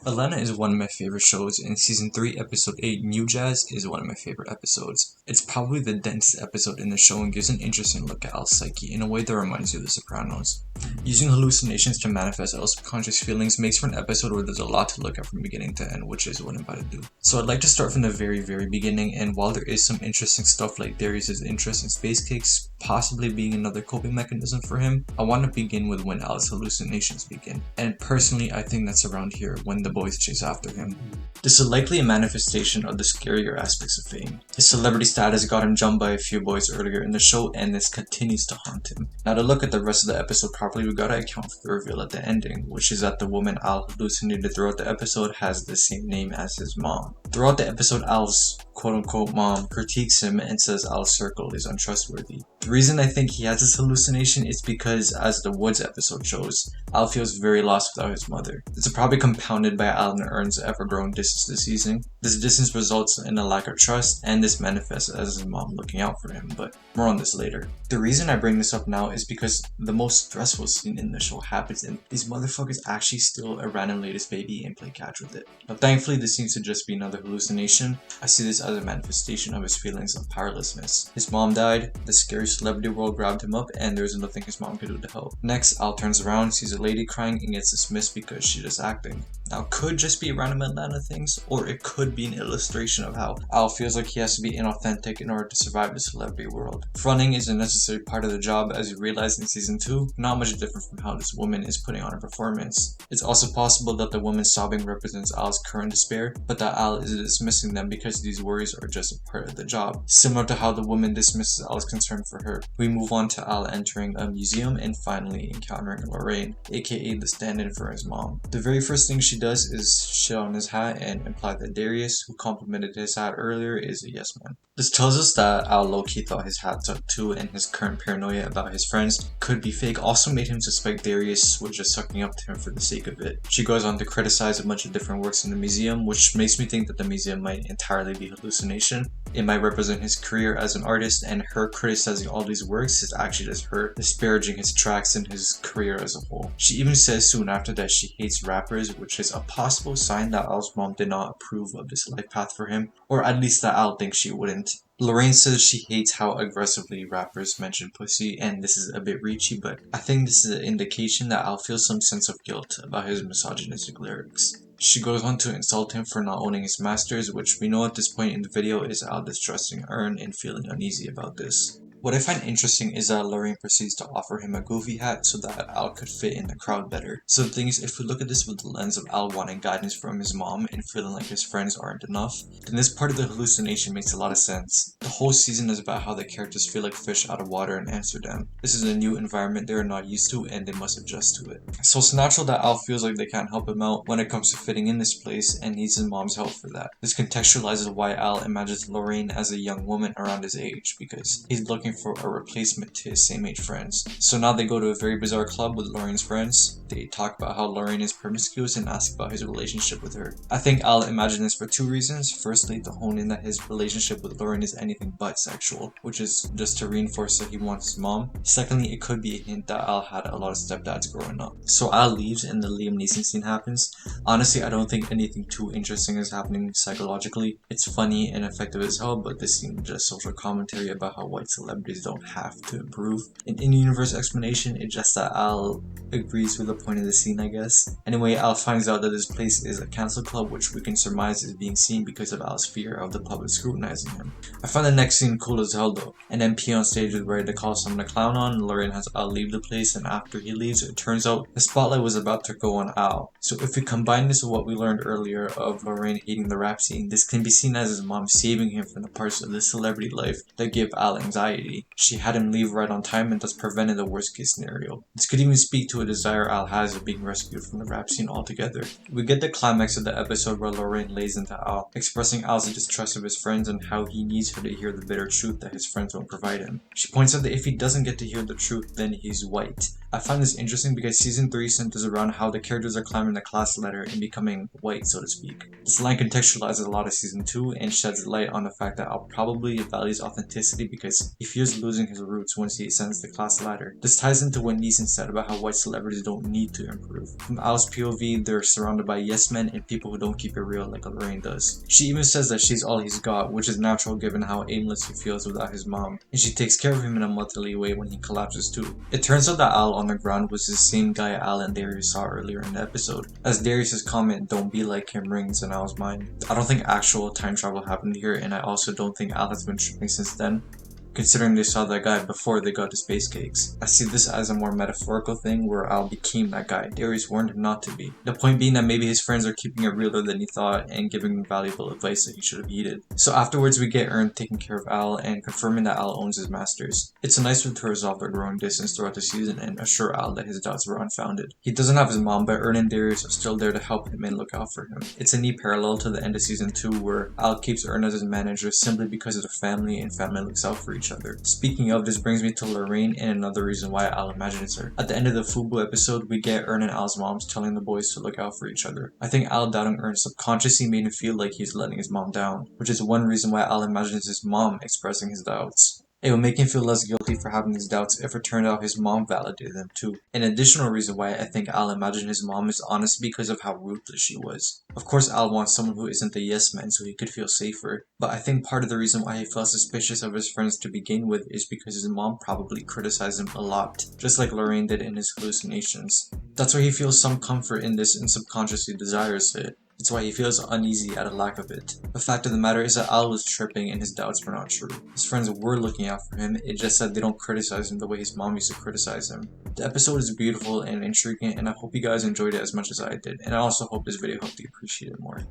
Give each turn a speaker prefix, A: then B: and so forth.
A: Atlanta is one of my favorite shows, and season 3, episode 8, New Jazz, is one of my favorite episodes. It's probably the densest episode in the show and gives an interesting look at Al's psyche in a way that reminds you of The Sopranos. Using hallucinations to manifest Al's subconscious feelings makes for an episode where there's a lot to look at from beginning to end, which is what I'm about to do. So I'd like to start from the very beginning, and while there is some interesting stuff like Darius' interest in space cakes possibly being another coping mechanism for him, I want to begin with when Al's hallucinations begin. And personally, I think that's around here, when the boys chase after him. This is likely a manifestation of the scarier aspects of fame. His celebrity status got him jumped by a few boys earlier in the show, and this continues to haunt him. Now, to look at the rest of the episode properly, we gotta account for the reveal at the ending, which is that the woman Al hallucinated throughout the episode has the same name as his mom. Throughout the episode, Al's quote-unquote mom critiques him and says Al's circle is untrustworthy. The reason I think he has this hallucination is because, as the Woods episode shows, Al feels very lost without his mother. It's probably compounded by Al and Ern's ever-growing distance this season. This distance results in a lack of trust, and this manifests as his mom looking out for him, but more on this later. The reason I bring this up now is because the most stressful scene in the show happens and these motherfuckers actually steal a random latest baby and play catch with it. Now thankfully this seems to just be another hallucination. I see this as a manifestation of his feelings of powerlessness. His mom died, the scary celebrity world grabbed him up, and there's nothing his mom could do to help. Next, Al turns around, sees a lady crying, and gets dismissed because she's just acting. Now it could just be random Atlanta things, or it could be an illustration of how Al feels like he has to be inauthentic in order to survive the celebrity world. Fronting is a necessary part of the job, as you realize in season 2, not much different from how this woman is putting on a performance. It's also possible that the woman sobbing represents Al's current despair, but that Al is dismissing them because these worries are just a part of the job, similar to how the woman dismisses Al's concern for her. We move on to Al entering a museum and finally encountering Lorraine, aka the stand-in for his mom. The very first thing she does is shit on his hat and imply that Darius, who complimented his hat earlier, is a yes man. This tells us that Al low-key thought his hat sucked too, and his current paranoia about his friends could be fake also made him suspect Darius was just sucking up to him for the sake of it. She goes on to criticize a bunch of different works in the museum, which makes me think that the museum might entirely be hallucination. It might represent his career as an artist, and her criticizing all these works is actually just her disparaging his tracks and his career as a whole. She even says soon after that she hates rappers, which is a possible sign that Al's mom did not approve of this life path for him, or at least that Al thinks she wouldn't. Lorraine says she hates how aggressively rappers mention pussy, and this is a bit reachy, but I think this is an indication that Al feels some sense of guilt about his misogynistic lyrics. She goes on to insult him for not owning his masters, which we know at this point in the video is Al distrusting Ern and feeling uneasy about this. What I find interesting is that Lorraine proceeds to offer him a goofy hat so that Al could fit in the crowd better. So the thing is, if we look at this with the lens of Al wanting guidance from his mom and feeling like his friends aren't enough, then this part of the hallucination makes a lot of sense. The whole season is about how the characters feel like fish out of water in Amsterdam. This is a new environment they are not used to and they must adjust to it. So it's natural that Al feels like they can't help him out when it comes to fitting in this place and needs his mom's help for that. This contextualizes why Al imagines Lorraine as a young woman around his age, because he's looking for a replacement to his same age friends. So now they go to a very bizarre club with Lorraine's friends. They talk about how Lorraine is promiscuous and ask about his relationship with her. I think Al imagined this for two reasons. Firstly, to hone in that his relationship with Lorraine is anything but sexual, which is just to reinforce that he wants his mom. Secondly, it could be a hint that Al had a lot of stepdads growing up. So Al leaves and the Liam Neeson scene happens. Honestly, I don't think anything too interesting is happening psychologically. It's funny and effective as hell, but this scene is just social commentary about how white celebrities don't have to improve. An in-universe explanation is just that Al agrees with the point of the scene, I guess. Anyway, Al finds out that this place is a cancel club, which we can surmise is being seen because of Al's fear of the public scrutinizing him. I find the next scene cool as hell though. An MP on stage is ready to call someone a clown on. Lorraine has Al leave the place, and after he leaves, it turns out the spotlight was about to go on Al. So if we combine this with what we learned earlier of Lorraine hating the rap scene, this can be seen as his mom saving him from the parts of the celebrity life that give Al anxiety. She had him leave right on time and thus prevented the worst case scenario. This could even speak to a desire Al has of being rescued from the rap scene altogether. We get the climax of the episode where Lorraine lays into Al, expressing Al's distrust of his friends and how he needs her to hear the bitter truth that his friends won't provide him. She points out that if he doesn't get to hear the truth, then he's white. I find this interesting because season 3 centers around how the characters are climbing the class ladder and becoming white, so to speak. This line contextualizes a lot of season 2 and sheds light on the fact that Al probably values authenticity because he feels fears losing his roots once he ascends the class ladder. This ties into what Neeson said about how white celebrities don't need to improve. From Al's POV, they're surrounded by yes men and people who don't keep it real like Lorraine does. She even says that she's all he's got, which is natural given how aimless he feels without his mom, and she takes care of him in a motherly way when he collapses too. It turns out that Al on the ground was the same guy Al and Darius saw earlier in the episode, as Darius' comment "don't be like him" rings in Al's mind. I don't think actual time travel happened here, and I also don't think Al has been tripping since then, considering they saw that guy before they got to space cakes. I see this as a more metaphorical thing where Al became that guy Darius warned him not to be. The point being that maybe his friends are keeping it realer than he thought and giving him valuable advice that he should have heeded. So afterwards we get Ern taking care of Al and confirming that Al owns his masters. It's a nice way to resolve their growing distance throughout the season and assure Al that his doubts were unfounded. He doesn't have his mom, but Ern and Darius are still there to help him and look out for him. It's a neat parallel to the end of season 2 where Al keeps Ern as his manager simply because of the family and family looks out for each other. Speaking of, this brings me to Lorraine and another reason why Al imagines her. At the end of the Fubu episode, we get Ern and Al's moms telling the boys to look out for each other. I think Al doubting Ern subconsciously made him feel like he's letting his mom down, which is one reason why Al imagines his mom expressing his doubts. It would make him feel less guilty for having these doubts if it turned out his mom validated them too. An additional reason why I think Al imagined his mom is honestly because of how ruthless she was. Of course Al wants someone who isn't the yes man so he could feel safer, but I think part of the reason why he felt suspicious of his friends to begin with is because his mom probably criticized him a lot, just like Lorraine did in his hallucinations. That's why he feels some comfort in this and subconsciously desires it. It's why he feels uneasy at a lack of it. The fact of the matter is that Al was tripping and his doubts were not true. His friends were looking out for him, it just that they don't criticize him the way his mom used to criticize him. The episode is beautiful and intriguing, and I hope you guys enjoyed it as much as I did, and I also hope this video helped you appreciate it more.